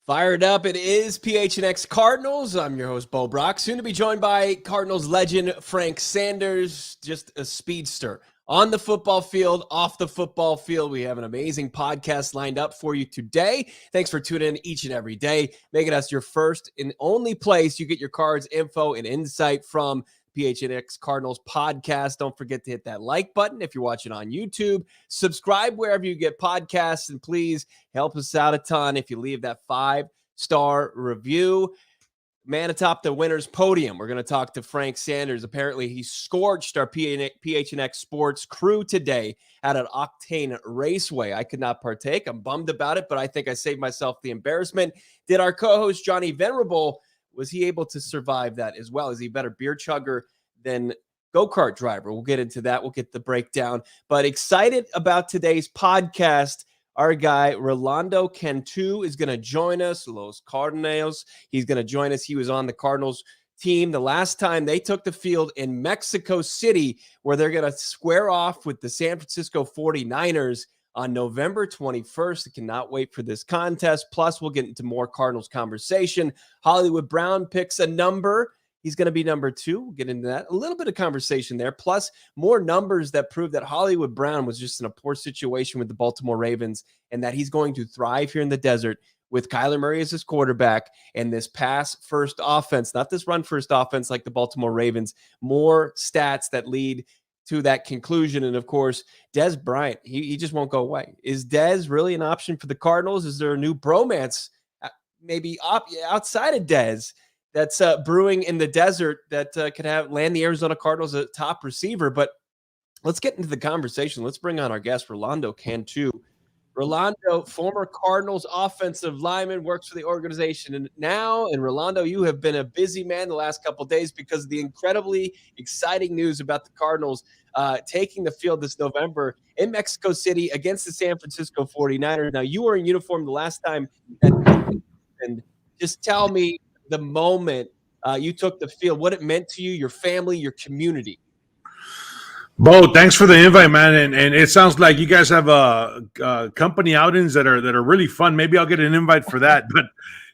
Fired up. It is PHNX Cardinals. I'm your host, Bo Brock, soon to be joined by Cardinals legend Frank Sanders, just a speedster. On the football field, off the football field, we have an amazing podcast lined up for you today. Thanks for tuning in each and every day, making us your first and only place you get your Cards info and insight from. PHNX Cardinals podcast. Don't forget to hit that like button if you're watching on YouTube. Subscribe wherever you get podcasts, and please help us out a ton if you leave that 5-star review. Man atop the winner's podium, we're going to talk to Frank Sanders. Apparently, he scorched our PHNX Sports crew today at an Octane raceway. I could not partake. I'm bummed about it, but I think I saved myself the embarrassment. Did our co-host Johnny Venerable, was he able to survive that as well? Is he a better beer chugger than go-kart driver? We'll get into that. We'll get the breakdown. But excited about today's podcast. Our guy, Rolando Cantu, is going to join us. Los Cardinals. He's going to join us. He was on the Cardinals team the last time they took the field in Mexico City, where they're going to square off with the San Francisco 49ers on November 21st. I cannot wait for this contest. Plus, we'll get into more Cardinals conversation. Hollywood Brown picks a number. He's going to be number 2. We'll get into that. A little bit of conversation there. Plus, more numbers that prove that Hollywood Brown was just in a poor situation with the Baltimore Ravens and that he's going to thrive here in the desert with Kyler Murray as his quarterback and this pass-first offense, not this run-first offense like the Baltimore Ravens. More stats that lead to that conclusion. And of course, Dez Bryant, he just won't go away. Is Dez really an option for the Cardinals? Is there a new bromance maybe outside of Dez that's brewing in the desert that could land the Arizona Cardinals a top receiver? But let's get into the conversation. Let's bring on our guest, Rolando Cantu. Rolando, former Cardinals offensive lineman, works for the organization and Rolando, you have been a busy man the last couple of days because of the incredibly exciting news about the Cardinals taking the field this November in Mexico City against the San Francisco 49ers. Now, you were in uniform the last time that happened. Just tell me the moment you took the field, what it meant to you, your family, your community. Bo, thanks for the invite, man. And it sounds like you guys have company outings that are really fun. Maybe I'll get an invite for that. But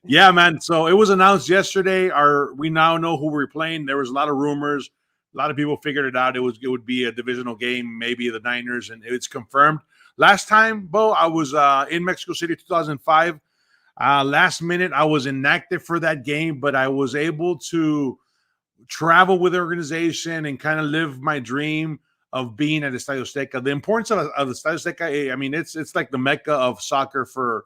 yeah, man. So it was announced yesterday. We now know who we're playing. There was a lot of rumors. A lot of people figured it out. It would be a divisional game, maybe the Niners, and it's confirmed. Last time, Bo, I was in Mexico City, 2005. Last minute, I was inactive for that game, but I was able to travel with the organization and kind of live my dream of being at Estadio Azteca. The importance of the Estadio Azteca, I mean, it's like the mecca of soccer for,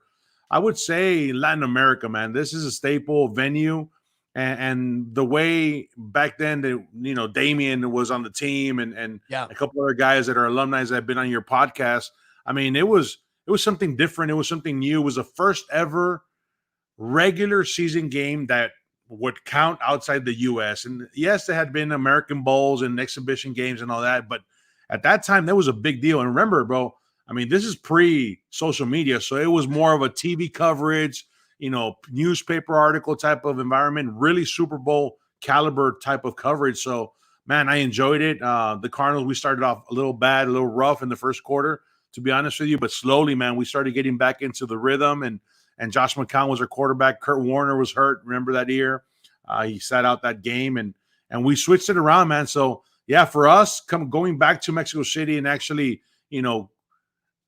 I would say, Latin America, man. This is a staple venue. And the way back then, Damien was on the team and a couple other guys that are alumni that have been on your podcast. I mean, it was something different. It was something new. It was the first ever regular season game that would count outside the U.S. And yes, there had been American Bowls and exhibition games and all that, but at that time, that was a big deal. And remember, bro, I mean, this is pre-social media, so it was more of a TV coverage, newspaper article type of environment, really Super Bowl caliber type of coverage. So, man, I enjoyed it. The Cardinals, we started off a little bad, a little rough in the first quarter, to be honest with you, but slowly, man, we started getting back into the rhythm, and Josh McCown was our quarterback. Kurt Warner was hurt. Remember that year? He sat out that game, and we switched it around, man. So, yeah, for us, going back to Mexico City and actually,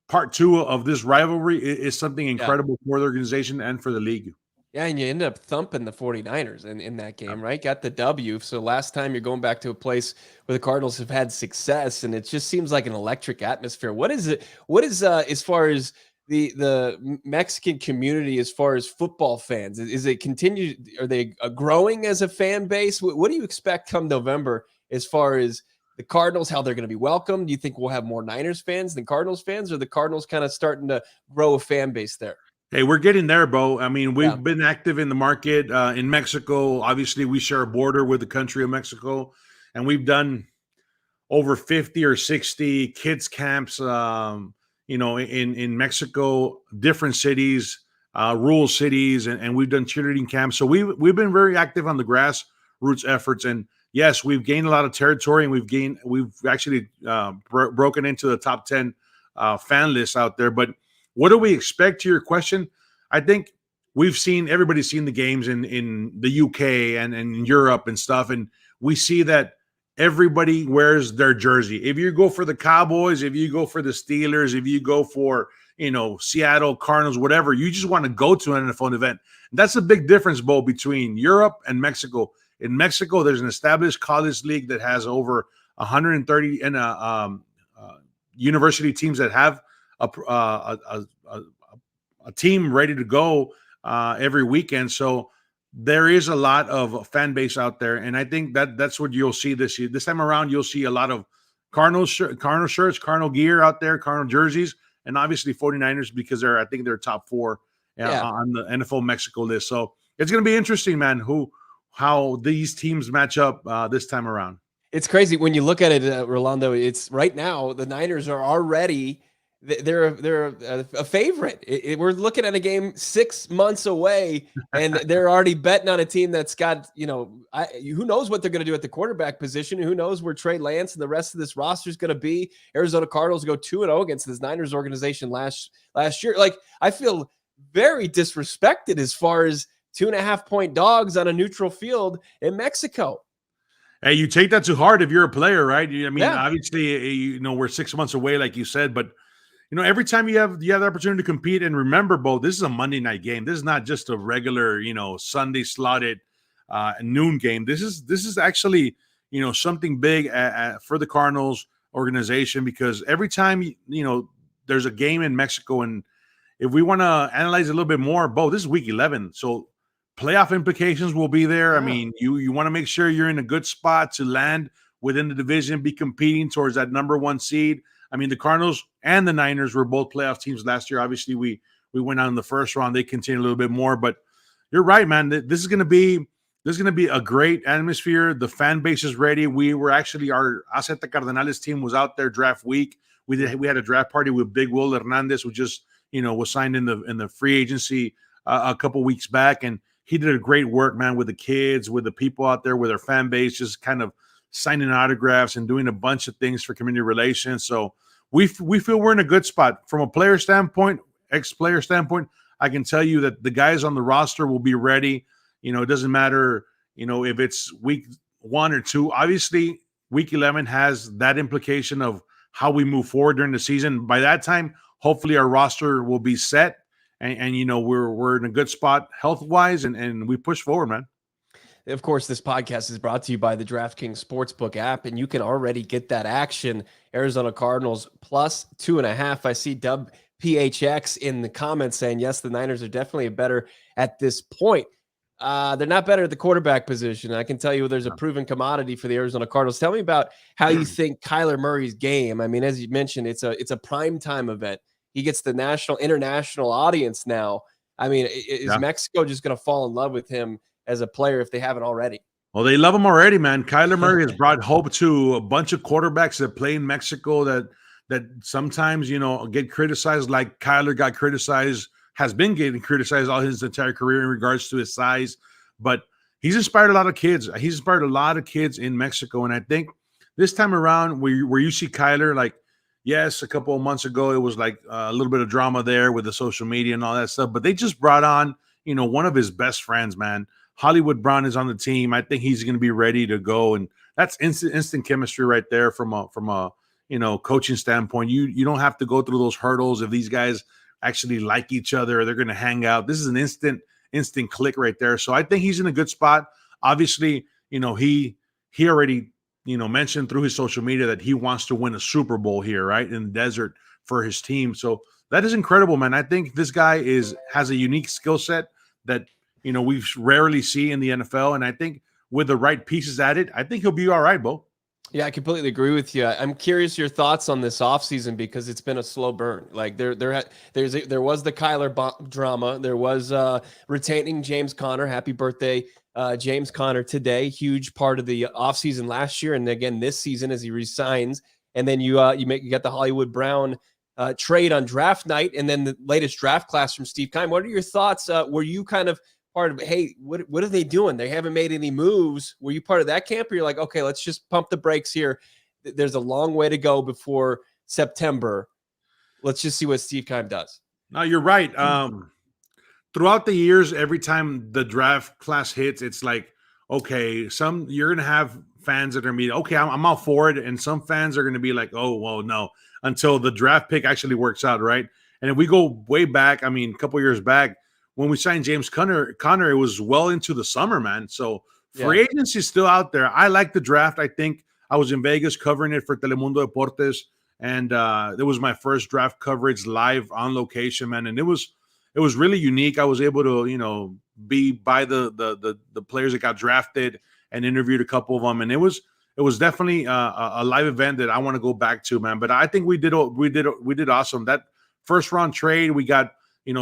part 2 of this rivalry is something incredible for the organization and for the league. Yeah, and you ended up thumping the 49ers in that game, right? Got the W. So last time you're going back to a place where the Cardinals have had success, and it just seems like an electric atmosphere. What is it? What is as far as the Mexican community, as far as football fans? Is it continued? Are they growing as a fan base? What do you expect come November as far as the Cardinals, how they're going to be welcomed? Do you think we'll have more Niners fans than Cardinals fans, or the Cardinals kind of starting to grow a fan base there? Hey, we're getting there, bro. I mean, we've been active in the market in Mexico. Obviously, we share a border with the country of Mexico, and we've done over 50 or 60 kids camps, in Mexico, different cities, rural cities, and we've done cheerleading camps. So we've been very active on the grassroots efforts, and yes, we've gained a lot of territory, and we've actually broken into the top 10 fan list out there. But what do we expect, to your question? I think everybody's seen the games in the UK and in Europe and stuff, and we see that everybody wears their jersey. If you go for the Cowboys, if you go for the Steelers, if you go for Seattle Cardinals, whatever, you just want to go to an NFL event. That's a big difference, Bo, between Europe and Mexico. In Mexico, there's an established college league that has over 130 university teams that have a team ready to go every weekend. So there is a lot of fan base out there, and I think that's what you'll see this year. This time around, you'll see a lot of Cardinal shirts, Cardinal gear out there, Cardinal jerseys, and obviously 49ers because I think they're top 4 on the NFL Mexico list. So it's going to be interesting, man, how these teams match up this time around. It's crazy when you look at it, Rolando. It's right now the Niners are already they're a favorite. We're looking at a game 6 months away, and they're already betting on a team that's got who knows what they're going to do at the quarterback position. Who knows where Trey Lance and the rest of this roster is going to be? Arizona Cardinals go 2-0 against this Niners organization last year. Like, I feel very disrespected as far as 2.5-point dogs on a neutral field in Mexico. Hey, you take that too hard if you're a player, right? I mean, obviously, we're 6 months away, like you said, but every time you have the opportunity to compete, and remember, Bo, this is a Monday night game. This is not just a regular, Sunday slotted noon game. This is actually, something big for the Cardinals organization, because every time there's a game in Mexico, and if we want to analyze a little bit more, Bo, this is week 11, so playoff implications will be there. I mean, you want to make sure you're in a good spot to land within the division, be competing towards that number 1 seed. I mean, the Cardinals and the Niners were both playoff teams last year. Obviously, we went out in the first round. They continue a little bit more, but you're right, man. This is going to be a great atmosphere. The fan base is ready. We were actually, our Arizona Cardinals team was out there draft week. We had a draft party with big Will Hernandez, who just was signed in the free agency a couple weeks back, and he did a great work, man, with the kids, with the people out there, with our fan base, just kind of signing autographs and doing a bunch of things for community relations. So we feel we're in a good spot. From a player standpoint, ex-player standpoint, I can tell you that the guys on the roster will be ready. It doesn't matter, if it's week 1 or 2. Obviously, week 11 has that implication of how we move forward during the season. By that time, hopefully our roster will be set, and we're in a good spot health-wise, and we push forward, man. Of course, this podcast is brought to you by the DraftKings Sportsbook app, and you can already get that action. Arizona Cardinals plus 2.5. I see Dub PHX in the comments saying, yes, the Niners are definitely better at this point. They're not better at the quarterback position. I can tell you there's a proven commodity for the Arizona Cardinals. Tell me about how you think Kyler Murray's game. I mean, as you mentioned, it's a primetime event. He gets the international audience now. I mean, is Mexico just going to fall in love with him as a player if they haven't already? Well, they love him already, man. Kyler Murray has brought hope to a bunch of quarterbacks that play in Mexico that sometimes, get criticized, like Kyler got criticized, has been getting criticized all his entire career in regards to his size. But he's inspired a lot of kids. He's inspired a lot of kids in Mexico. And I think this time around where you see Kyler, like, yes, a couple of months ago, it was like a little bit of drama there with the social media and all that stuff. But they just brought on, one of his best friends, man. Hollywood Brown is on the team. I think he's going to be ready to go, and that's instant chemistry right there from a coaching standpoint. You don't have to go through those hurdles. If these guys actually like each other, they're going to hang out. This is an instant click right there. So I think he's in a good spot. Obviously, he already mentioned through his social media that he wants to win a Super Bowl here, right, in the desert for his team. So that is incredible, man. I think this guy has a unique skill set that we rarely see in the NFL, and I think with the right pieces at it, I think he'll be all right, Bo. Yeah, I completely agree with you. I'm curious your thoughts on this offseason because it's been a slow burn. Like there was the Kyler drama. There was retaining James Conner. Happy birthday, James Conner today. Huge part of the offseason last year, and again this season as he resigns. And then you got the Hollywood Brown trade on draft night, and then the latest draft class from Steve Keim. What are your thoughts? Were you kind of part of, hey, what are they doing? They haven't made any moves. Were you part of that camp, or you're like, okay, let's just pump the brakes here? There's a long way to go before September. Let's just see what Steve Keim does. No, you're right. throughout the years, every time the draft class hits, it's like, okay, you're gonna have fans that are gonna be, okay, I'm all for it, and some fans are gonna be like, oh, well, no, until the draft pick actually works out, right? And if we go way back, I mean, a couple years back, when we signed James Conner, it was well into the summer, man. So free agency is still out there. I like the draft. I think I was in Vegas covering it for Telemundo Deportes, and it was my first draft coverage live on location, man, and it was really unique. I was able to, be by the players that got drafted and interviewed a couple of them, and it was definitely a live event that I want to go back to, man. But I think we did awesome. That first round trade, we got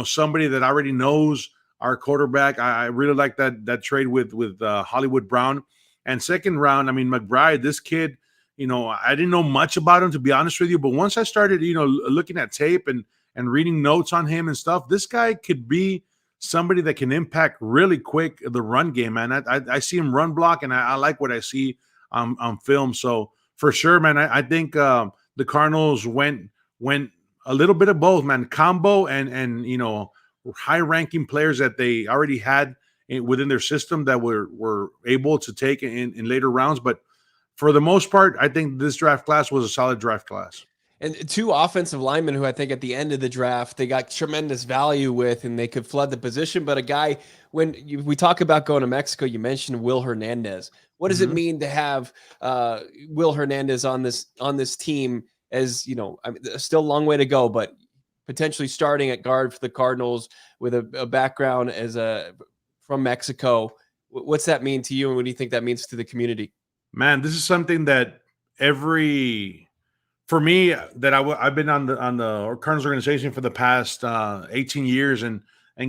somebody that already knows our quarterback. I really like that trade with Hollywood Brown. And second round, I mean, McBride, this kid, I didn't know much about him, to be honest with you, but once I started looking at tape and reading notes on him and stuff, this guy could be somebody that can impact really quick the run game, man. I see him run block, and I like what I see on film. So for sure, man, I think the Cardinals went a little bit of both, man. Combo and high-ranking players that they already had within their system that were able to take in later rounds. But for the most part, I think this draft class was a solid draft class. And two offensive linemen who I think at the end of the draft, they got tremendous value with, and they could flood the position. But a guy, we talk about going to Mexico, you mentioned Will Hernandez. What does it mean to have Will Hernandez on this team? As I mean, still a long way to go, but potentially starting at guard for the Cardinals with a background from Mexico. What's that mean to you, and what do you think that means to the community? Man, this is something that for me, that I've been on the Cardinals organization for the past 18 years, and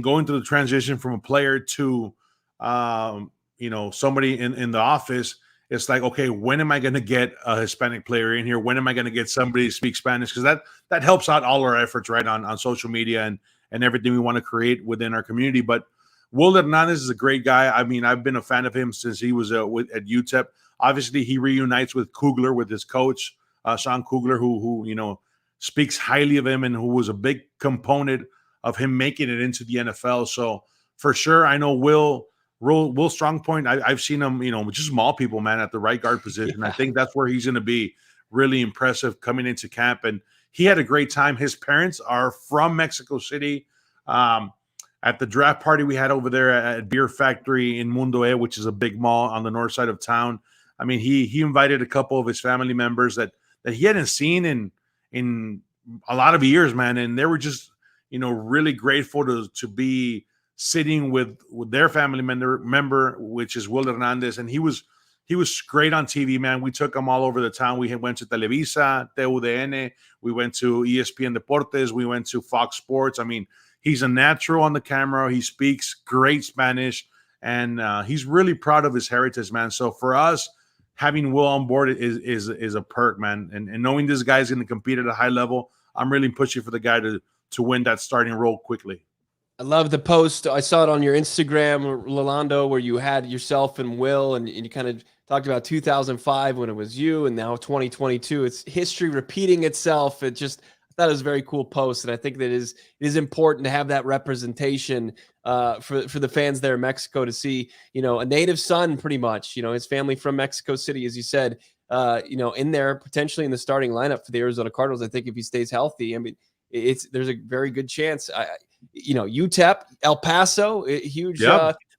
going through the transition from a player to somebody in the office. It's like, okay, when am I going to get a Hispanic player in here? When am I going to get somebody to speak Spanish? Because that helps out all our efforts, right, on social media and everything we want to create within our community. But Will Hernandez is a great guy. I mean, I've been a fan of him since he was at UTEP. Obviously, he reunites with Kugler, with his coach, Sean Kugler, who speaks highly of him and who was a big component of him making it into the NFL. So for sure, I know Will Strongpoint, I've seen him, just small people, man, at the right guard position. I think that's where he's going to be really impressive coming into camp. And he had a great time. His parents are from Mexico City. At the draft party we had over there at Beer Factory in Mundo E, which is a big mall on the north side of town. I mean, he invited a couple of his family members that he hadn't seen in a lot of years, man. And they were just, really grateful to be sitting with their family member, which is Will Hernandez. And he was great on TV, man. We took him all over the town. We went to Televisa, TUDN. We went to ESPN Deportes. We went to Fox Sports. I mean, he's a natural on the camera. He speaks great Spanish, and he's really proud of his heritage, man. So for us, having Will on board is a perk, man. And knowing this guy is going to compete at a high level, I'm really pushing for the guy to win that starting role quickly. I love the post. I saw it on your Instagram, Rolando, where you had yourself and Will, and you kind of talked about 2005 when it was you, and now 2022. It's history repeating itself. I thought it was a very cool post, and I think that it is important to have that representation for the fans there in Mexico to see, a native son, pretty much, his family from Mexico City, as you said, in there potentially in the starting lineup for the Arizona Cardinals. I think if he stays healthy, I mean, there's a very good chance. UTEP, El Paso, a huge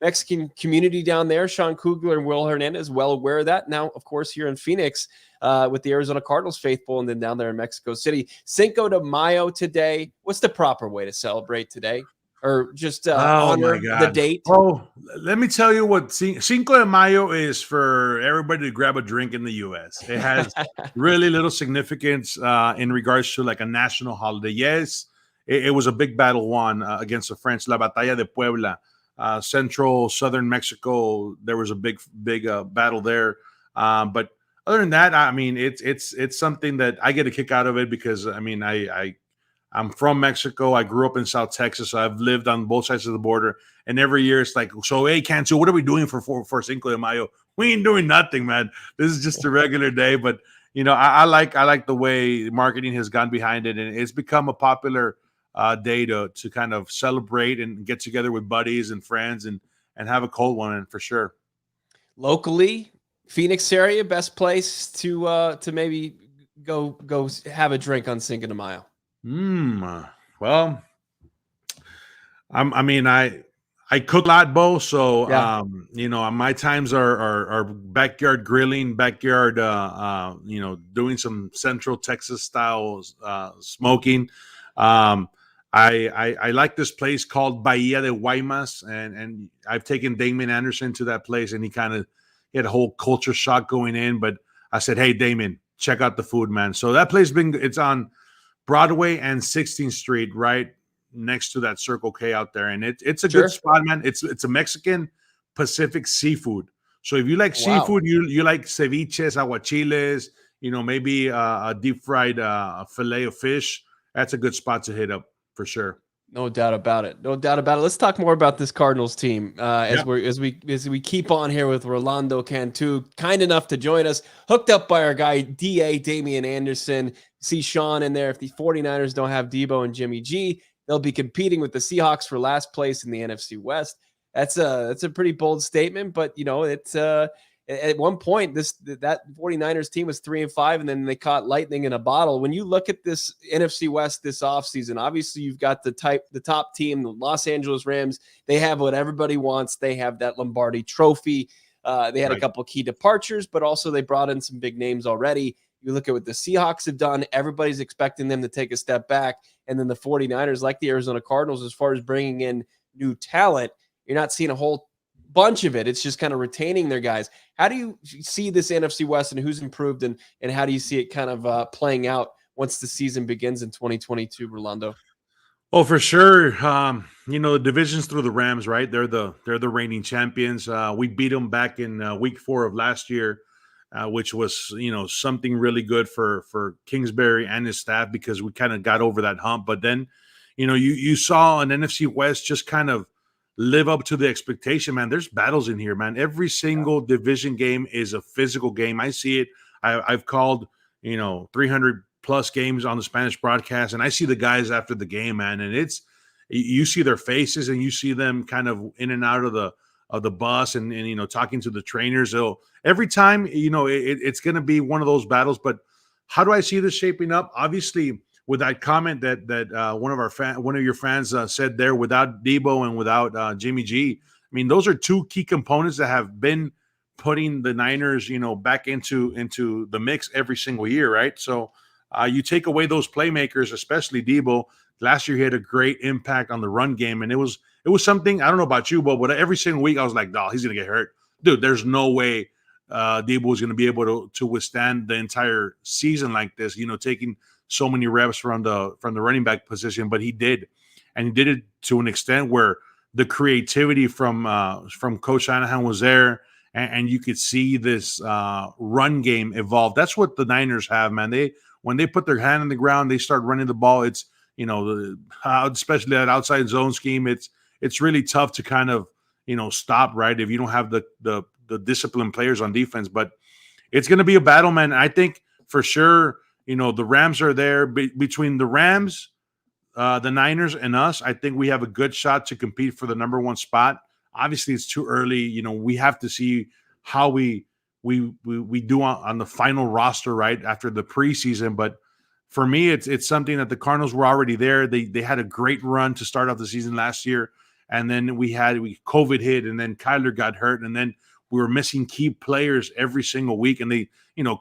Mexican community down there. Sean Kugler and Will Hernandez, well aware of that. Now, of course, here in Phoenix with the Arizona Cardinals faithful, and then down there in Mexico City. Cinco de Mayo today. What's the proper way to celebrate today? Or just honor the date? Oh, let me tell you what Cinco de Mayo is for everybody to grab a drink in the U.S. It has really little significance in regards to like a national holiday. Yes, it was a big battle won against the French, La Batalla de Puebla. Central, southern Mexico, there was a big battle there. But other than that, I mean, it's something that I get a kick out of it because, I mean, I'm from Mexico. I grew up in South Texas. So I've lived on both sides of the border. And every year it's like, so, hey, Cantu, what are we doing for Cinco de Mayo? We ain't doing nothing, man. This is just a regular day. But, I like the way marketing has gone behind it. And it's become a popular day to kind of celebrate and get together with buddies and friends and have a cold one, and for sure. Locally, Phoenix area, best place to maybe go have a drink on Cinco de Mayo. Well, I cook a lot, Bo. So Yeah. my times are backyard grilling, backyard doing some Central Texas style smoking. I like this place called Bahia de Guaymas, and I've taken Damon Anderson to that place, and he had a whole culture shock going in. But I said, hey, Damon, check out the food, man. So that place it's on Broadway and 16th Street, right next to that Circle K out there, and it's a good spot, man. It's a Mexican Pacific seafood. So if you like seafood, you like ceviches, aguachiles, maybe a deep fried fillet of fish. That's a good spot to hit up for sure. No doubt about it. No doubt about it. Let's talk more about this Cardinals team as we keep on here with Rolando Cantu, kind enough to join us, hooked up by our guy Damian Anderson. See Sean in there. If the 49ers don't have Debo and Jimmy G, they'll be competing with the Seahawks for last place in the NFC West. That's a pretty bold statement, but it's at one point that 49ers team was 3-5, and then they caught lightning in a bottle. When you look at this NFC West this offseason, obviously you've got the top team, the Los Angeles Rams. They have what everybody wants. They have that Lombardi trophy. They had a couple key departures, but also they brought in some big names already. You look at what the Seahawks have done, everybody's expecting them to take a step back. And then the 49ers, like the Arizona Cardinals, as far as bringing in new talent, you're not seeing a whole bunch of it. It's just kind of retaining their guys. How do you see this NFC West, and who's improved, and how do you see it kind of playing out once the season begins in 2022, Rolando? Oh, for sure. The division's through the Rams, right? They're the reigning champions. We beat them back in week 4 of last year, which was, something really good for Kingsbury and his staff, because we kind of got over that hump. But then, you saw an NFC West just kind of live up to the expectation, man. There's battles in here, man. Every single division game is a physical game. I see it. I've called, 300 plus games on the Spanish broadcast, and I see the guys after the game, man. And you see their faces, and you see them kind of in and out of the bus, and talking to the trainers. So every time, it's going to be one of those battles. But how do I see this shaping up? Obviously, with that comment that one of your fans said there, without Debo and without Jimmy G, I mean, those are two key components that have been putting the Niners, back into the mix every single year, right? So you take away those playmakers, especially Debo. Last year he had a great impact on the run game, and it was something, I don't know about you, but every single week I was like, he's gonna get hurt, dude. There's no way Debo is gonna be able to withstand the entire season like this, taking so many reps from the running back position. But he did, and he did it to an extent where the creativity from Coach Shanahan was there, and you could see this run game evolve. That's what the Niners have, man. When they put their hand on the ground, they start running the ball. It's especially that outside zone scheme. It's really tough to kind of stop, right, if you don't have the disciplined players on defense. But it's going to be a battle, man. I think for sure, the Rams are there. Between the Rams, the Niners, and us, I think we have a good shot to compete for the number 1 spot. Obviously, it's too early. We have to see how we do on the final roster, right, after the preseason. But for me, it's something that the Cardinals were already there. They had a great run to start off the season last year, and then COVID hit, and then Kyler got hurt, and then we were missing key players every single week. And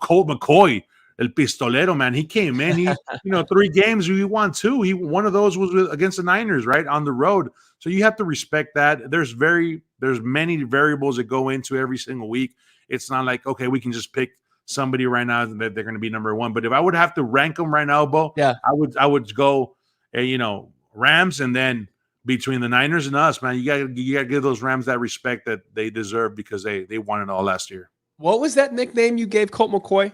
Colt McCoy, El Pistolero, man, he came in. He 3 games we won 2. One of those was against the Niners, right, on the road. So you have to respect that. There's many variables that go into every single week. It's not like, okay, we can just pick somebody right now that they're going to be number 1. But if I would have to rank them right now, Bo, I would go, Rams, and then between the Niners and us, man, you got to give those Rams that respect that they deserve, because they won it all last year. What was that nickname you gave Colt McCoy?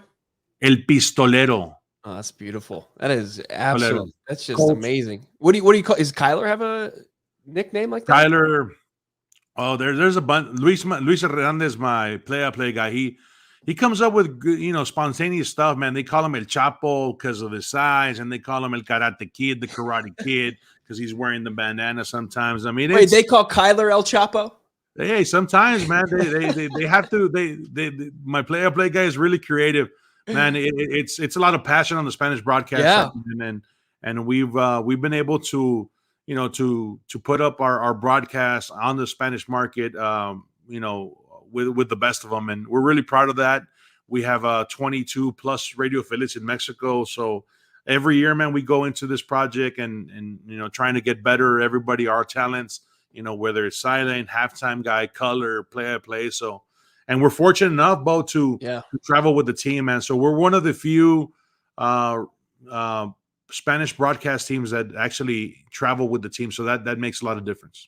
El Pistolero. Oh, that's beautiful. That is absolutely. That's just Colt. Amazing. What do you call? Is Kyler have a nickname like that? Kyler. Oh, there's a bunch. Luis Hernandez, my play-by-play guy. He he comes up with good, spontaneous stuff, man. They call him El Chapo because of his size, and they call him El Karate Kid, the Karate Kid, because he's wearing the bandana sometimes. I mean, wait, they call Kyler El Chapo? Hey, sometimes, man, they have to. My play-by-play guy is really creative, man. It's a lot of passion on the Spanish broadcast, and we've been able to to put up our broadcast on the Spanish market, with the best of them, and we're really proud of that. We have 22 plus radio affiliates in Mexico, so every year, man, we go into this project and trying to get better. Everybody, our talents, whether it's silent, halftime guy, color, play-by-play. So, and we're fortunate enough, Bo, to travel with the team, man. So we're one of the few Spanish broadcast teams that actually travel with the team. So that makes a lot of difference.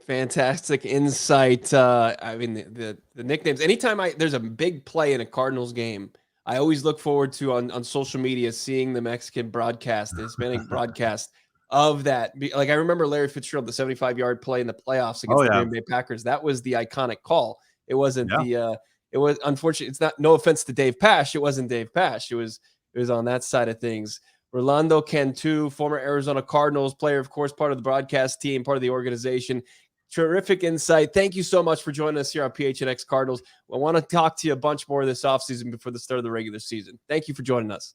Fantastic insight. I mean, the nicknames. Anytime there's a big play in a Cardinals game, I always look forward to on social media seeing the Mexican broadcast, the Hispanic broadcast of that. Like I remember Larry Fitzgerald, the 75-yard play in the playoffs against the Green Bay Packers. That was the iconic call. It wasn't it was unfortunate. It's not, no offense to Dave Pasch. It wasn't Dave Pasch. It was on that side of things. Rolando Cantu, former Arizona Cardinals player, of course, part of the broadcast team, part of the organization. Terrific insight. Thank you so much for joining us here on PHNX Cardinals. I want to talk to you a bunch more this offseason before the start of the regular season. Thank you for joining us.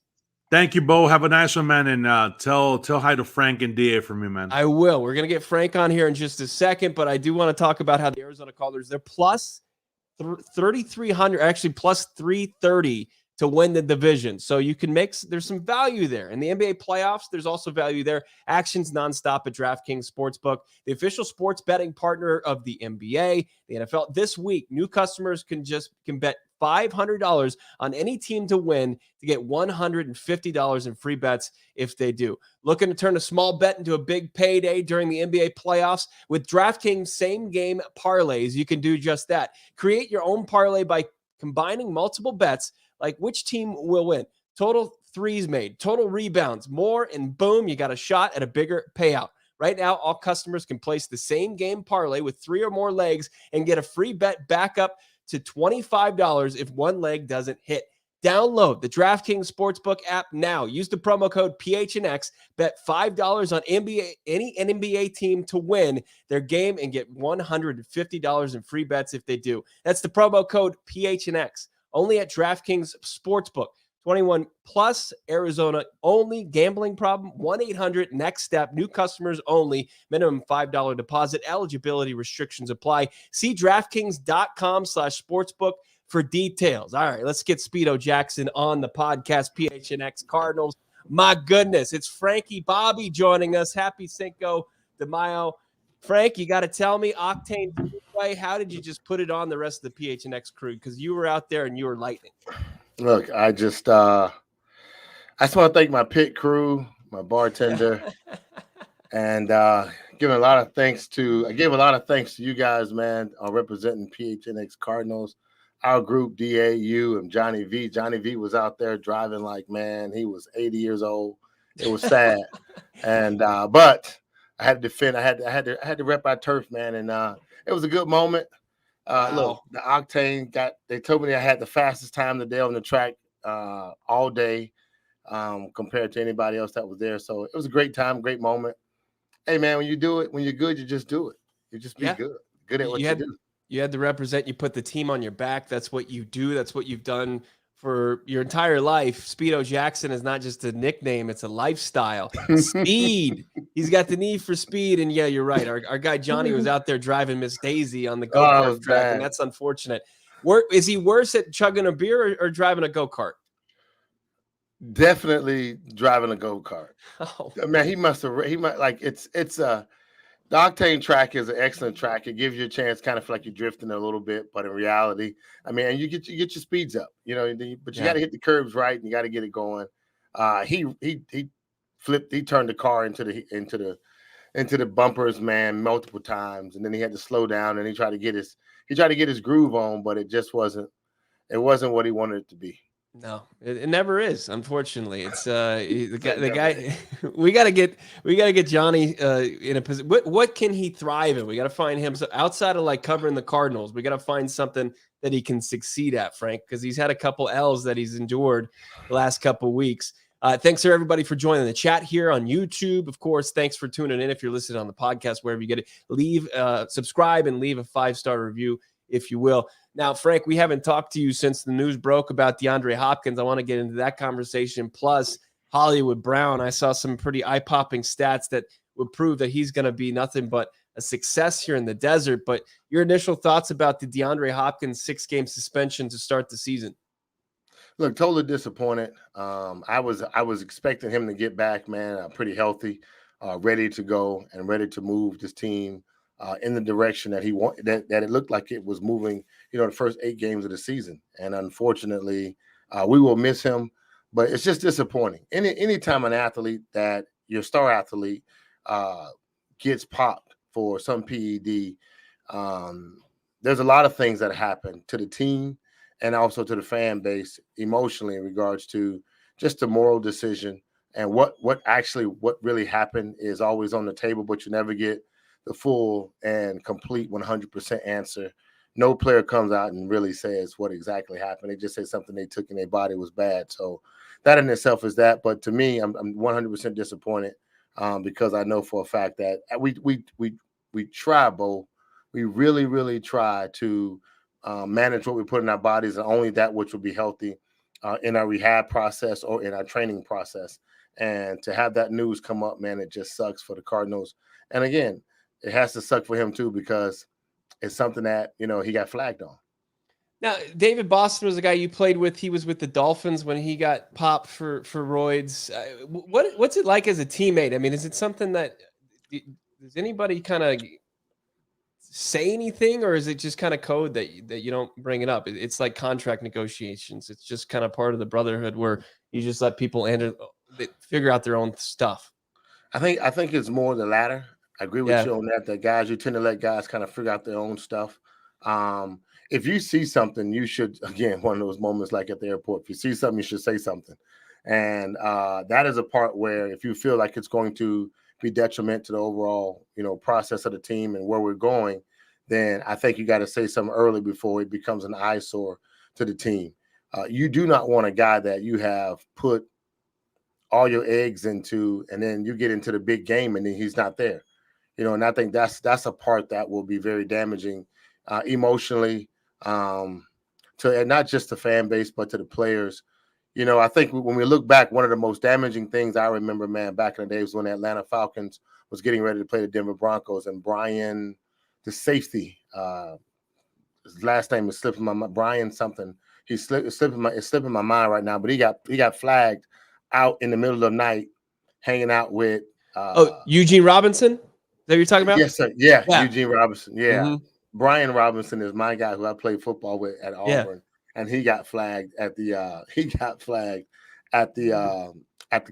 Thank you, Bo. Have a nice one, man. And tell hi to Frank and DA for me, man. I will. We're going to get Frank on here in just a second, but I do want to talk about how the Arizona Cardinals, they're plus 3,300, actually plus 330 to win the division. So you can there's some value there. In the NBA playoffs, there's also value there. Actions nonstop at DraftKings Sportsbook, the official sports betting partner of the NBA, the NFL. This week, new customers can bet $500 on any team to win to get $150 in free bets if they do. Looking to turn a small bet into a big payday during the NBA playoffs? With DraftKings same-game parlays, you can do just that. Create your own parlay by combining multiple bets, like which team will win, total threes made, total rebounds, more, and boom, you got a shot at a bigger payout. Right now, all customers can place the same game parlay with 3 or more legs and get a free bet back up to $25 if one leg doesn't hit. Download the DraftKings Sportsbook app now. Use the promo code PHNX. Bet $5 on any NBA team to win their game and get $150 in free bets if they do. That's the promo code PHNX. Only at DraftKings Sportsbook. 21 plus, Arizona only. Gambling problem? 1-800-NEXT-STEP. New customers only. Minimum $5 deposit. Eligibility restrictions apply. See DraftKings.com/sportsbook for details. All right, let's get Speedo Jackson on the podcast. PHNX Cardinals. My goodness, it's Frankie Bobby joining us. Happy Cinco de Mayo. Frank, you got to tell me, Octane, how did you just put it on the rest of the PHNX crew? Because you were out there and you were lightning. Look, I just want to thank my pit crew, my bartender, and give a lot of thanks to you guys, man, representing PHNX Cardinals, our group, DA, you, and Johnny V. Johnny V was out there driving like, man, he was 80 years old. It was sad, and but I had to defend. I had to rep our turf, man, and it was a good moment. Wow. Look, the Octane they told me I had the fastest time today on the track all day compared to anybody else that was there. So it was a great time, great moment. Hey, man, when you do it, when you're good, you just do it. You just be good at what you do. You had to represent. You put the team on your back. That's what you do. That's what you've done for your entire life. Speedo Jackson is not just a nickname, it's a lifestyle. Speed. He's got the need for speed. And yeah, you're right. Our guy Johnny was out there driving Miss Daisy on the go-kart track, and that's unfortunate. Is he worse at chugging a beer or driving a go-kart? Definitely driving a go-kart. Oh man, he might the Octane track is an excellent track. It gives you a chance, kind of feel like you're drifting a little bit, but in reality, I mean, and you get your speeds up, but you got to hit the curbs right and you got to get it going. He turned the car into the bumpers, man, multiple times, and then he had to slow down and he tried to get his groove on, but it just wasn't what he wanted it to be. No, it never is. Unfortunately, it's the guy. We gotta get Johnny in a position. What can he thrive in? We gotta find him. So outside of like covering the Cardinals, we gotta find something that he can succeed at, Frank, because he's had a couple L's that he's endured the last couple weeks. Thanks to everybody for joining the chat here on YouTube. Of course, thanks for tuning in. If you're listening on the podcast, wherever you get it, leave subscribe and leave a 5-star review, if you will. Now, Frank, we haven't talked to you since the news broke about DeAndre Hopkins. I want to get into that conversation. Plus, Hollywood Brown. I saw some pretty eye-popping stats that would prove that he's going to be nothing but a success here in the desert. But your initial thoughts about the DeAndre Hopkins 6-game suspension to start the season? Look, totally disappointed. I was expecting him to get back, man, pretty healthy, ready to go and ready to move this team in the direction that he wanted, that it looked like it was moving, the first 8 games of the season. And unfortunately, we will miss him, but it's just disappointing. Anytime an athlete, that your star athlete, gets popped for some PED, there's a lot of things that happen to the team and also to the fan base emotionally in regards to just a moral decision. And what really happened is always on the table, but you never get the full and complete 100% answer. No player comes out and really says what exactly happened. They just say something they took in their body was bad. So that in itself is that. But to me, I'm 100% disappointed because I know for a fact that we try, Bo. We really, really try to manage what we put in our bodies, and only that which will be healthy in our rehab process or in our training process. And to have that news come up, man, it just sucks for the Cardinals. And again, it has to suck for him too, because it's something that, he got flagged on. Now, David Boston was a guy you played with. He was with the Dolphins when he got popped for roids. What's it like as a teammate? I mean, is it something that does anybody kind of say anything, or is it just kind of code that you don't bring it up? It's like contract negotiations. It's just kind of part of the brotherhood where you just let people figure out their own stuff. I think it's more the latter. I agree with you on that. That guys, you tend to let guys kind of figure out their own stuff. If you see something, you should, again, one of those moments like at the airport. If you see something, you should say something. And that is a part where if you feel like it's going to be detriment to the overall, process of the team and where we're going, then I think you got to say something early before it becomes an eyesore to the team. You do not want a guy that you have put all your eggs into, and then you get into the big game and then he's not there. And I think that's a part that will be very damaging emotionally to not just the fan base, but to the players. I think when we look back, one of the most damaging things I remember, man, back in the day was when the Atlanta Falcons was getting ready to play the Denver Broncos, and Brian, the safety, his last name is slipping my mind, Brian something. It's slipping my mind right now, but he got flagged out in the middle of the night, hanging out with Eugene Robinson. Is that what you're talking about? Yes, sir. Yeah. Eugene Robinson. Yeah. Mm-hmm. Brian Robinson is my guy who I played football with at Auburn. And he got flagged at the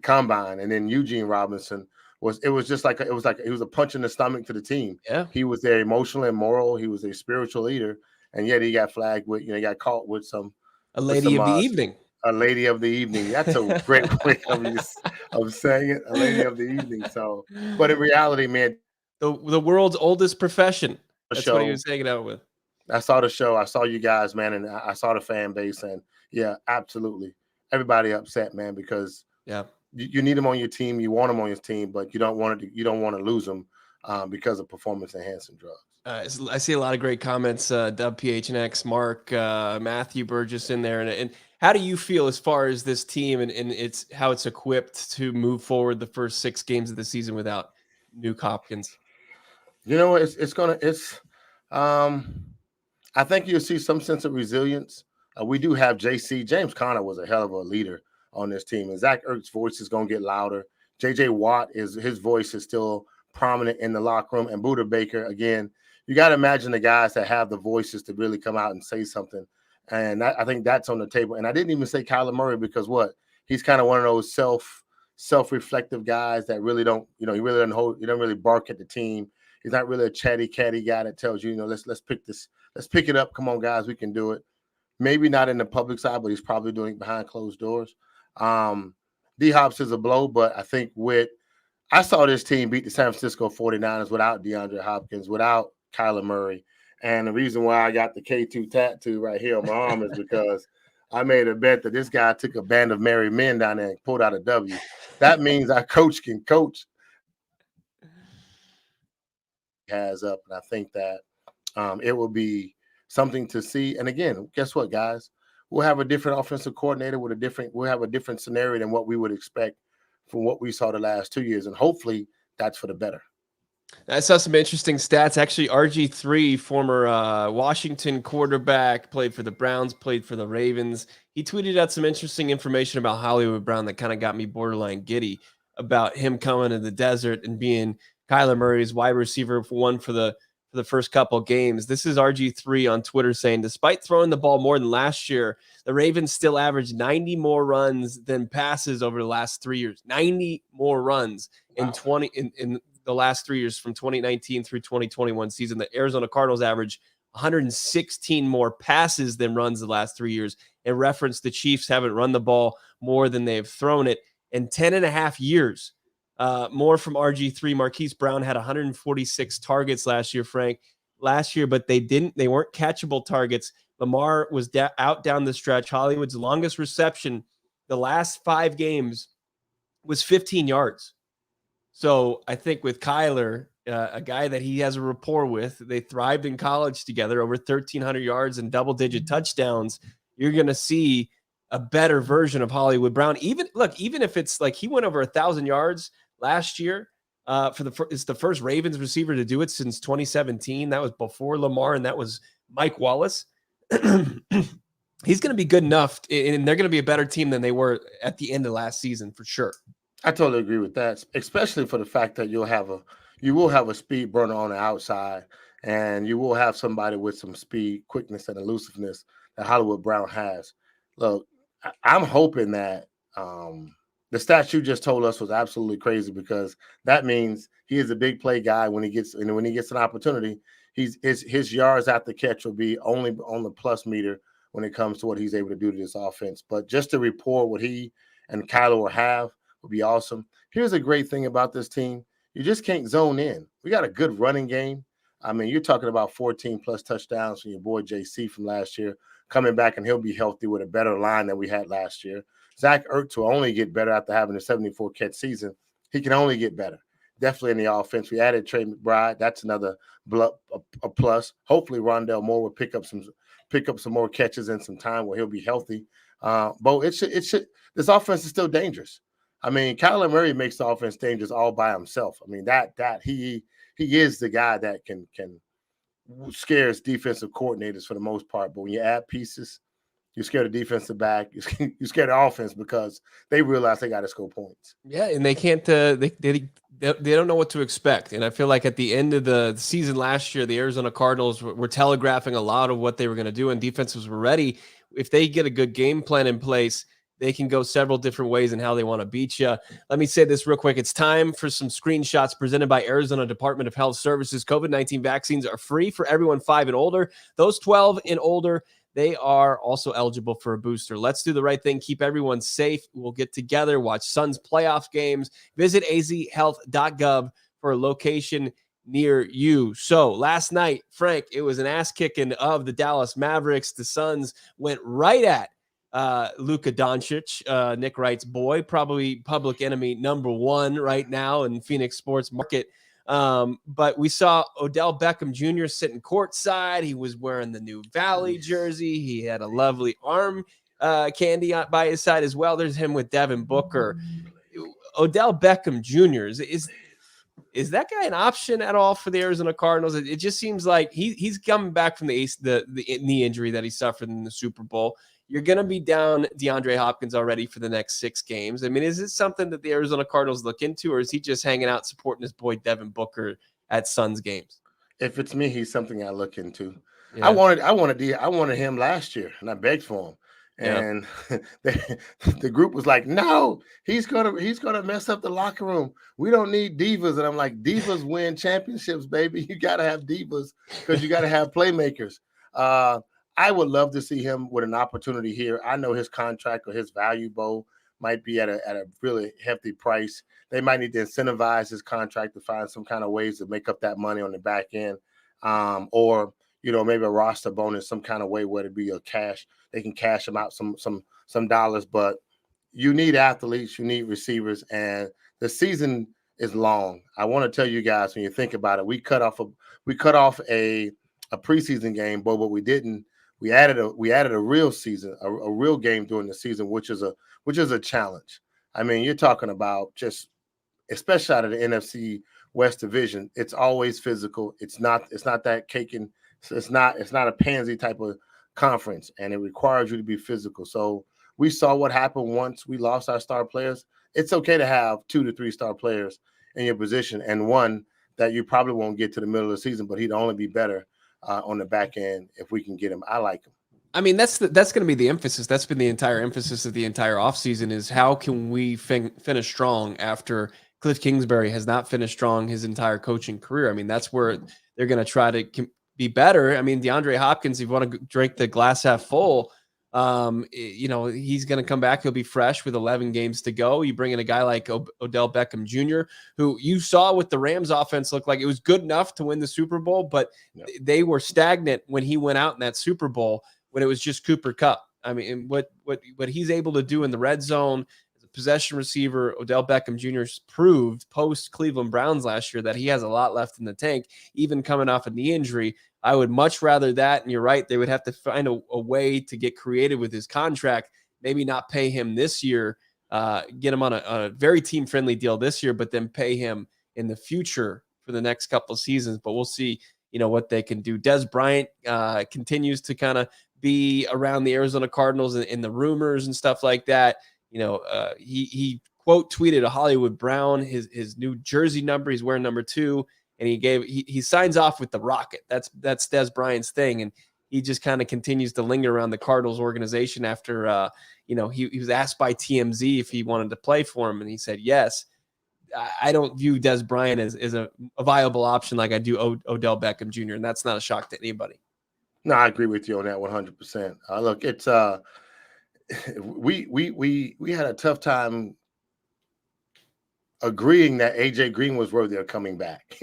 combine. And then Eugene Robinson was a punch in the stomach to the team. Yeah. He was there emotional and moral. He was a spiritual leader. And yet he got flagged with, he got caught with a lady of the evening. A lady of the evening. That's a great way of saying it. A lady of the evening. So, but in reality, man, the world's oldest profession. That's what he was hanging out with. I saw the show. I saw you guys, man, and I saw the fan base. And yeah, absolutely, everybody upset, man, because you need them on your team. You want them on your team, but you don't want to lose them because of performance enhancing drugs. I see a lot of great comments. Dub PHNX, Mark, Matthew Burgess in there, and how do you feel as far as this team and it's how it's equipped to move forward the first 6 games of the season without Nuke Hopkins? I think you'll see some sense of resilience. We do have James Conner was a hell of a leader on this team, and Zach Ertz's voice is going to get louder. JJ Watt his voice is still prominent in the locker room, and Buda Baker, again, you got to imagine the guys that have the voices to really come out and say something. And I think that's on the table. And I didn't even say Kyler Murray because he's kind of one of those self-reflective guys that really don't, he don't really bark at the team. He's not really a chatty catty guy that tells you, let's pick it up. Come on, guys, we can do it. maybe not in the public side, but he's probably doing it behind closed doors. DHop is a blow, but I think I saw this team beat the San Francisco 49ers without DeAndre Hopkins, without Kyler Murray. And the reason why I got the K2 tattoo right here on my arm is because I made a bet that this guy took a band of merry men down there and pulled out a W. That means our coach can coach. Has up, and I think that it will be something to see. And again, guess what, guys? We'll have a different offensive coordinator we'll have a different scenario than what we would expect from what we saw the last 2 years. And hopefully that's for the better. I saw some interesting stats. Actually, RG3, former Washington quarterback, played for the Browns, played for the Ravens. He tweeted out some interesting information about Hollywood Brown that kind of got me borderline giddy about him coming to the desert and being Kyler Murray's wide receiver one for the first couple games. This is RG3 on Twitter saying, despite throwing the ball more than last year, the Ravens still averaged 90 more runs than passes over the last 3 years. 90 more runs in the last 3 years from 2019 through 2021 season. The Arizona Cardinals average 116 more passes than runs the last 3 years, and reference the Chiefs haven't run the ball more than they've thrown it in 10 and a half years. More from RG3. Marquise Brown had 146 targets last year, but they weren't catchable targets. Lamar was out down the stretch. Hollywood's longest reception the last 5 games was 15 yards. So I think with Kyler, a guy that he has a rapport with, they thrived in college together, over 1,300 yards and double-digit touchdowns. You're going to see a better version of Hollywood Brown. Even if it's like he went over 1,000 yards last year, it's the first Ravens receiver to do it since 2017. That was before Lamar, and that was Mike Wallace. He's going to be good enough, and they're going to be a better team than they were at the end of last season for sure. I totally agree with that, especially for the fact that you will have a speed burner on the outside, and you will have somebody with some speed, quickness, and elusiveness that Hollywood Brown has. Look, I'm hoping that the stats you just told us was absolutely crazy, because that means he is a big play guy when he gets an opportunity. His yards after catch will be only on the plus meter when it comes to what he's able to do to this offense. But just to report what he and Kyler will have would be awesome. Here's a great thing about this team. You just can't zone in. We got a good running game. I mean, you're talking about 14-plus touchdowns from your boy JC from last year, coming back, and he'll be healthy with a better line than we had last year. Zach Ertz will only get better after having a 74-catch season. He can only get better. Definitely in the offense. We added Trey McBride. That's another a plus. Hopefully, Rondell Moore will pick up some more catches and some time where he'll be healthy. Bo, it should. This offense is still dangerous. I mean, Kyler Murray makes the offense dangerous all by himself. I mean, that he is the guy that can scares defensive coordinators for the most part. But when you add pieces, you scare the defensive back, you scare the offense, because they realize they got to score points. Yeah, and they can't. They don't know what to expect. And I feel like at the end of the season last year, the Arizona Cardinals were telegraphing a lot of what they were going to do, and defenses were ready. If they get a good game plan in place, they can go several different ways in how they want to beat you. Let me say this real quick. It's time for some screenshots presented by Arizona Department of Health Services. COVID-19 vaccines are free for everyone 5 and older. Those 12 and older, they are also eligible for a booster. Let's do the right thing. Keep everyone safe. We'll get together, watch Suns playoff games. Visit azhealth.gov for a location near you. So last night, Frank, it was an ass kicking of the Dallas Mavericks. The Suns went right at Luka Doncic, Nick Wright's boy, probably public enemy number 1 right now in Phoenix sports market. But we saw Odell Beckham Jr. sitting courtside. He was wearing the new Valley jersey. He had a lovely arm candy by his side as well. There's him with Devin Booker. Odell Beckham Jr. Is that guy an option at all for the Arizona Cardinals? It just seems like he's coming back from the knee injury that he suffered in the Super Bowl. You're going to be down DeAndre Hopkins already for the next 6 games. I mean, is it something that the Arizona Cardinals look into, or is he just hanging out supporting his boy Devin Booker at Suns games? If it's me, he's something I look into. Yeah. I wanted him last year, and I begged for him. And the group was like, "No, he's gonna mess up the locker room. We don't need divas." And I'm like, "Divas win championships, baby. You gotta have divas because you gotta have playmakers." I would love to see him with an opportunity here. I know his contract or his value, Bo, might be at a really hefty price. They might need to incentivize his contract to find some kind of ways to make up that money on the back end, or maybe a roster bonus, some kind of way where it be a cash. They can cash them out some dollars, but you need athletes, you need receivers, and the season is long. I want to tell you guys, when you think about it, we cut off a preseason game, but what we didn't. We added a real season, a real game during the season, which is a challenge. I mean, you're talking about just, especially out of the NFC West division, it's always physical. It's not that cake and it's not a pansy type of conference, and it requires you to be physical. So we saw what happened once we lost our star players. It's okay to have 2 to 3 star players in your position, and one that you probably won't get to the middle of the season, but he'd only be better on the back end if we can get him. I like him. I mean, that's going to be the emphasis. That's been the entire emphasis of the entire offseason is how can we finish strong after Cliff Kingsbury has not finished strong his entire coaching career. I mean, that's where they're going to try to be better. I mean, DeAndre Hopkins, if you want to drink the glass half full, he's going to come back. He'll be fresh with 11 games to go. You bring in a guy like Odell Beckham Jr., who you saw what the Rams offense looked like. It was good enough to win the Super Bowl, but they were stagnant when he went out in that Super Bowl when it was just Cooper Kupp. I mean, what he's able to do in the red zone as a possession receiver, Odell Beckham Jr. proved post Cleveland Browns last year that he has a lot left in the tank, even coming off a knee injury. I would much rather that, and you're right, they would have to find a way to get creative with his contract, maybe not pay him this year, get him on a very team-friendly deal this year, but then pay him in the future for the next couple of seasons. But we'll see, what they can do. Dez Bryant continues to kind of be around the Arizona Cardinals in the rumors and stuff like that. He quote tweeted a Hollywood Brown, his new jersey number. He's wearing number 2. And he signs off with the Rocket. That's Dez Bryant's thing. And he just kind of continues to linger around the Cardinals organization after, he was asked by TMZ if he wanted to play for him. And he said, yes. I don't view Dez Bryant as a viable option like I do Odell Beckham Jr. And that's not a shock to anybody. No, I agree with you on that 100%. Look, it's we had a tough time agreeing that AJ Green was worthy of coming back.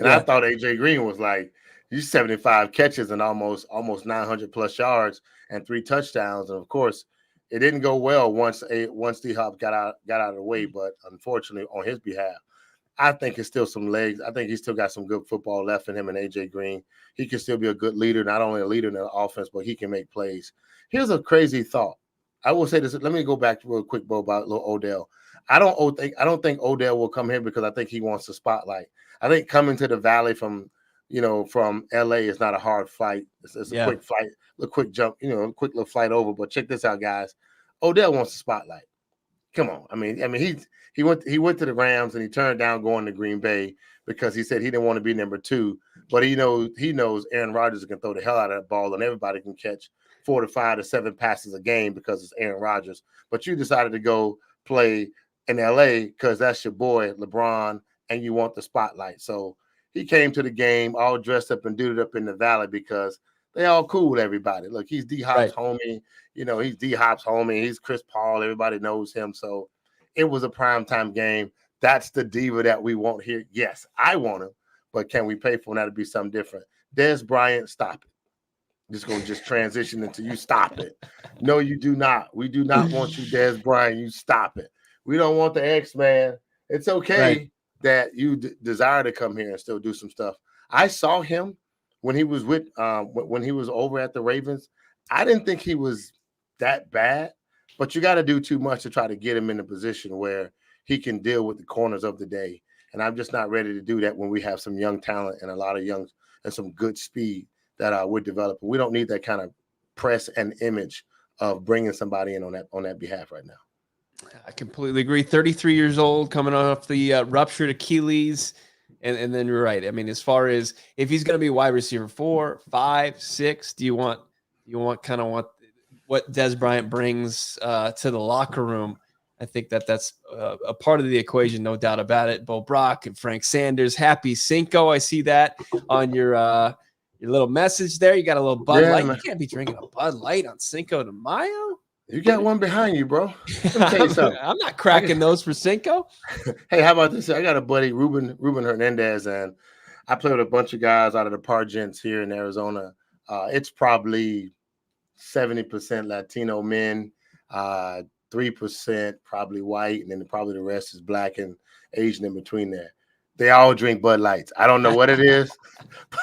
I thought AJ Green was like, he's 75 catches and almost 900 plus yards and 3 touchdowns. And of course, it didn't go well once DHop got out of the way, but unfortunately on his behalf, I think it's still some legs. I think he's still got some good football left in him, and AJ Green. He can still be a good leader, not only a leader in the offense, but he can make plays. Here's a crazy thought. I will say this. Let me go back real quick, Bo, about little Odell. I don't think Odell will come here because I think he wants the spotlight. I think coming to the Valley from LA is not a hard flight. It's a quick flight, a quick jump, a quick little flight over. But check this out, guys. Odell wants the spotlight. Come on. I mean, he went to the Rams and he turned down going to Green Bay because he said he didn't want to be number 2. But he knows Aaron Rodgers can throw the hell out of that ball and everybody can catch 4 to 5 to 7 passes a game because it's Aaron Rodgers. But you decided to go play in LA because that's your boy LeBron and you want the spotlight. So he came to the game all dressed up and duded up in the Valley because they all cool with everybody. Look, he's D-Hop's homie. He's D-Hop's homie. He's Chris Paul. Everybody knows him. So it was a primetime game. That's the diva that we want here. Yes, I want him, but can we pay for him? That'd be something different. Dez Bryant, stop it. Just going to transition into you stop it. No, you do not. We do not want you, Dez Bryant. You stop it. We don't want the X-Man. It's okay that you desire to come here and still do some stuff. I saw him when he was when he was over at the Ravens. I didn't think he was that bad, but you got to do too much to try to get him in a position where he can deal with the corners of the day. And I'm just not ready to do that when we have some young talent and a lot of young and some good speed that we're developing. We don't need that kind of press and image of bringing somebody in on that behalf right now. I completely agree. 33 years old, coming off the ruptured Achilles. And then you're right. I mean, as far as if he's going to be wide receiver 4, 5, 6, do you want what Dez Bryant brings to the locker room? I think that's a part of the equation, no doubt about it. Bo Brock and Frank Sanders, happy Cinco. I see that on your your little message there. You got a little Bud Yeah, Light. man. You can't be drinking a Bud Light on Cinco de Mayo. You got one behind you, bro. Let me tell you something. I'm not cracking those for Cinco. Hey, how about this? I got a buddy, Ruben Hernandez, and I play with a bunch of guys out of the Pargents here in Arizona. It's probably 70% Latino men, 3% probably white, and then probably the rest is black and Asian in between there. They all drink Bud Lights. I don't know what it is,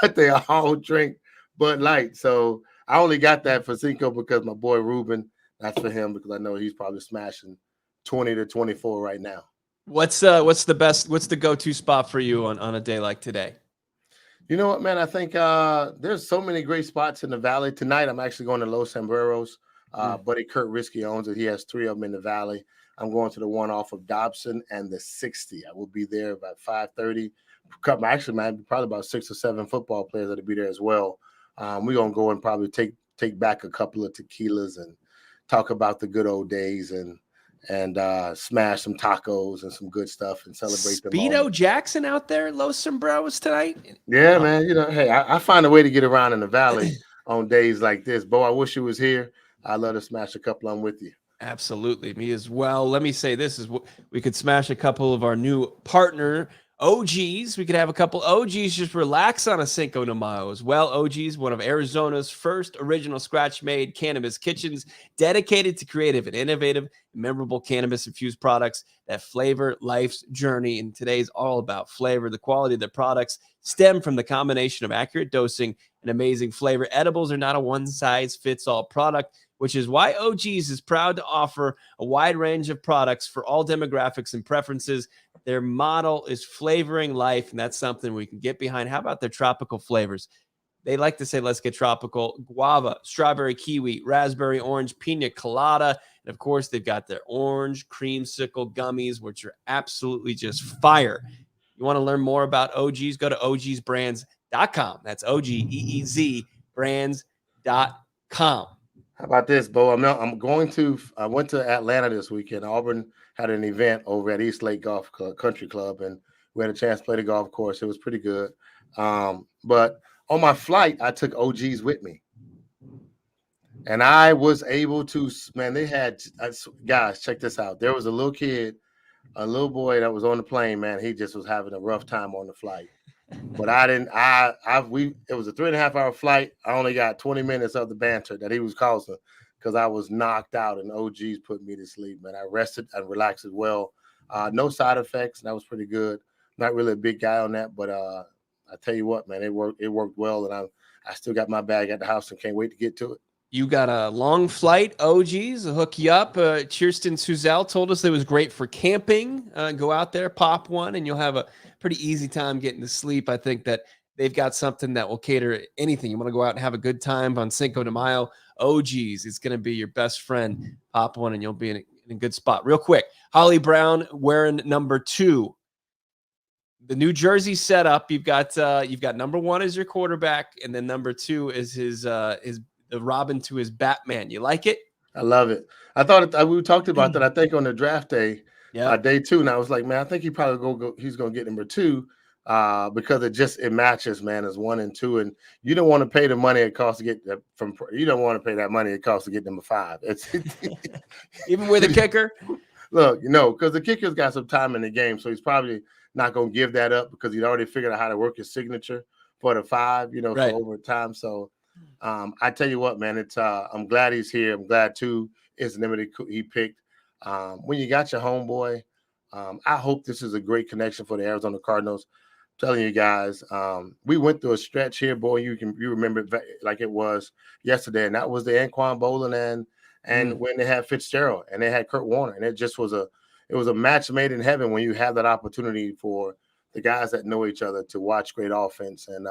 but they all drink Bud Light. So I only got that for Cinco because my boy Ruben, that's for him because I know he's probably smashing 20 to 24 right now. What's the go-to spot for you on a day like today? You know what, man? I think there's so many great spots in the Valley. Tonight, I'm actually going to Los Sombreros. Buddy Kurt Risky owns it. He has 3 of them in the Valley. I'm going to the one off of Dobson and the 60. I will be there about 5:30. Actually, man, probably about 6 or 7 football players that'll be there as well. We're going to go and probably take back a couple of tequilas and talk about the good old days and smash some tacos and some good stuff and celebrate them. Speedo Jackson out there at Los Sombreros tonight? Yeah, man. You know, hey, I find a way to get around in the Valley on days like this. Bo, I wish you was here. I'd love to smash a couple of them with you. Absolutely. Me as well. Let me say this is what we could smash a couple of our new partner OGs. We could have a couple OGs just relax on a Cinco de Mayo as well. OGs, one of Arizona's first original scratch-made cannabis kitchens dedicated to creative and innovative, memorable cannabis-infused products that flavor life's journey. And today's all about flavor. The quality of their products stem from the combination of accurate dosing and amazing flavor. Edibles are not a one-size-fits-all product, which is why OGs is proud to offer a wide range of products for all demographics and preferences. Their model is flavoring life, and that's something we can get behind. How about their tropical flavors? They like to say, let's get tropical. Guava, strawberry, kiwi, raspberry, orange, pina colada. And, of course, they've got their orange creamsicle gummies, which are absolutely just fire. You want to learn more about OGs? Go to ogsbrands.com. That's OGEEZ brands.com. How about this, Bo? I went to Atlanta this weekend. Auburn had an event over at East Lake Country Club, and we had a chance to play the golf course. It was pretty good. But on my flight, I took OGs with me. And I was able to, man, guys, check this out. There was a little kid, a little boy that was on the plane, man. He just was having a rough time on the flight. But it was a 3.5-hour flight. I only got 20 minutes of the banter that he was causing because I was knocked out and OGs put me to sleep, man. I rested and relaxed as well. No side effects. That was pretty good. Not really a big guy on that, but I tell you what, man, it worked well. And I still got my bag at the house and can't wait to get to it. You got a long flight, OGs, will hook you up. Kirsten Suzel told us it was great for camping. Go out there, pop one, and you'll have a pretty easy time getting to sleep. I think that they've got something that will cater anything. You want to go out and have a good time on Cinco de Mayo, OGs, it's going to be your best friend. Pop one, and you'll be in a good spot. Real quick, Holly Brown wearing number 2. The New Jersey setup, you've got number 1 as your quarterback, and then number 2 is his the Robin to his Batman. You like it? I love it. I thought we talked about that. I think on the draft day, day 2, and I was like, man, I think he's going to get number 2 because it matches, man, as 1 and 2, and you don't want to pay the money it costs to get you don't want to pay that money it costs to get number 5. It's even with a kicker. Look, because the kicker's got some time in the game, so he's probably not going to give that up because he'd already figured out how to work his signature for the 5, right, for over time. So. I tell you what, man, I'm glad he's here. I'm glad too is the name that he picked. When you got your homeboy, I hope this is a great connection for the Arizona Cardinals. I'm telling you guys, we went through a stretch here, boy. You remember it like it was yesterday, and that was the Anquan Bolin and when they had Fitzgerald and they had Kurt Warner, and it just was a match made in heaven when you have that opportunity for the guys that know each other to watch great offense and.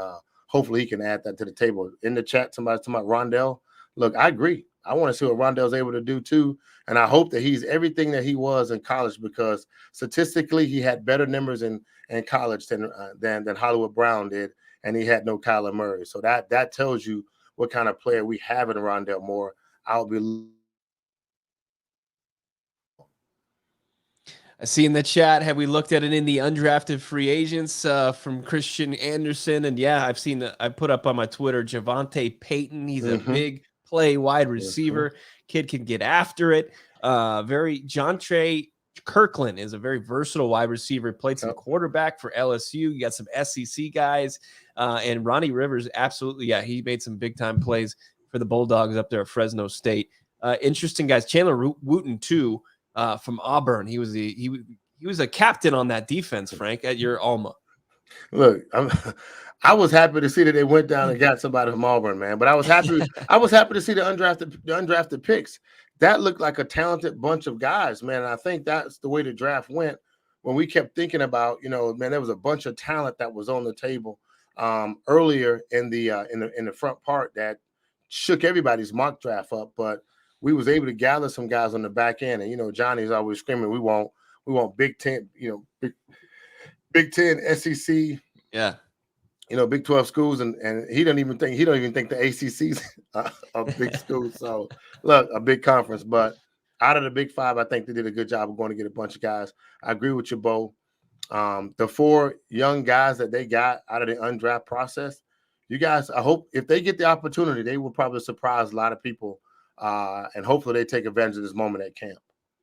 Hopefully he can add that to the table. In the chat, somebody's talking about Rondell. Look, I agree. I want to see what Rondell's able to do too. And I hope that he's everything that he was in college because statistically he had better numbers in college than Hollywood Brown did. And he had no Kyler Murray. So that tells you what kind of player we have in Rondell Moore. I see in the chat, have we looked at it in the undrafted free agents from Christian Anderson? And yeah, I put up on my Twitter, Javonte Payton. He's a big play wide receiver. Kid can get after it. John Trey Kirkland is a very versatile wide receiver. Played some quarterback for LSU. You got some SEC guys. And Ronnie Rivers, absolutely. Yeah, he made some big time plays for the Bulldogs up there at Fresno State. Interesting guys. Chandler Wooten too. From Auburn, he was a captain on that defense, Frank, at your Alma. Look, I was happy to see that they went down and got somebody from Auburn, man. But I was happy to see the undrafted picks. That looked like a talented bunch of guys, man. And I think that's the way the draft went. When we kept thinking about, man, there was a bunch of talent that was on the table earlier in the front part that shook everybody's mock draft up, but we was able to gather some guys on the back end. And, Johnny's always screaming, we want Big Ten, Big Ten, SEC, yeah, Big 12 schools. And he don't even think the ACC's a big school. So look, a big conference, but out of the Big Five, I think they did a good job of going to get a bunch of guys. I agree with you, Bo. The 4 young guys that they got out of the undraft process, you guys, I hope if they get the opportunity, they will probably surprise a lot of people. And hopefully they take advantage of this moment at camp.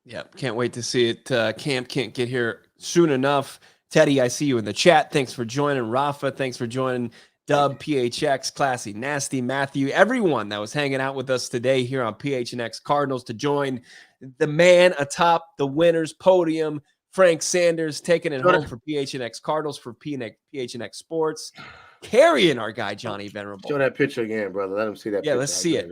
Yeah, can't wait to see it. Camp can't get here soon enough. Teddy, I see you in the chat. Thanks for joining. Rafa, thanks for joining. Dub, PHX, Classy, Nasty, Matthew, everyone that was hanging out with us today here on PHNX Cardinals to join the man atop the winner's podium, Frank Sanders, taking it home for PHNX Cardinals for PHNX Sports, carrying our guy Johnny Venerable. Show that picture again, brother. Let him see that. Yeah, picture. let's see it.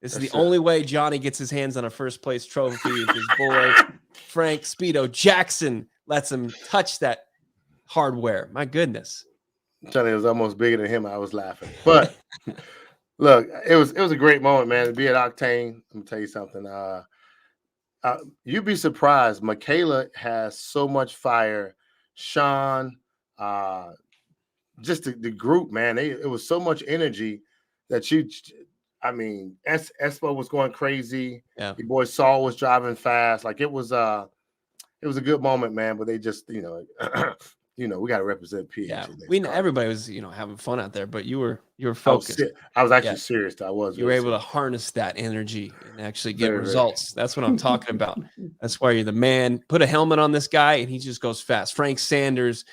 This is the only way Johnny gets his hands on a first place trophy. His boy, Frank Speedo Jackson, lets him touch that hardware. My goodness. Johnny was almost bigger than him. I was laughing. But look, it was a great moment, man, to be at Octane. Let me tell you something. You'd be surprised. Michaela has so much fire. Sean, just the group, man. It was so much energy that Espo was going crazy. Yeah. Your boy Saul was driving fast. Like it was a good moment, man. But they just, we got to represent PH. Yeah, everybody was, having fun out there, but you were focused. I was actually serious. You were able to harness that energy and actually get results. That's what I'm talking about. That's why you're the man. Put a helmet on this guy, and he just goes fast. Frank Sanders.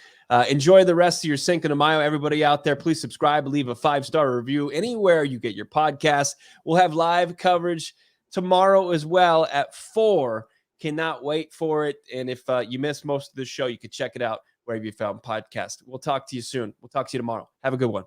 Enjoy the rest of your Cinco de Mayo. Everybody out there, please subscribe, leave a 5-star review anywhere you get your podcast. We'll have live coverage tomorrow as well at 4. Cannot wait for it. And if you missed most of the show, you can check it out wherever you found podcast. We'll talk to you soon. We'll talk to you tomorrow. Have a good one.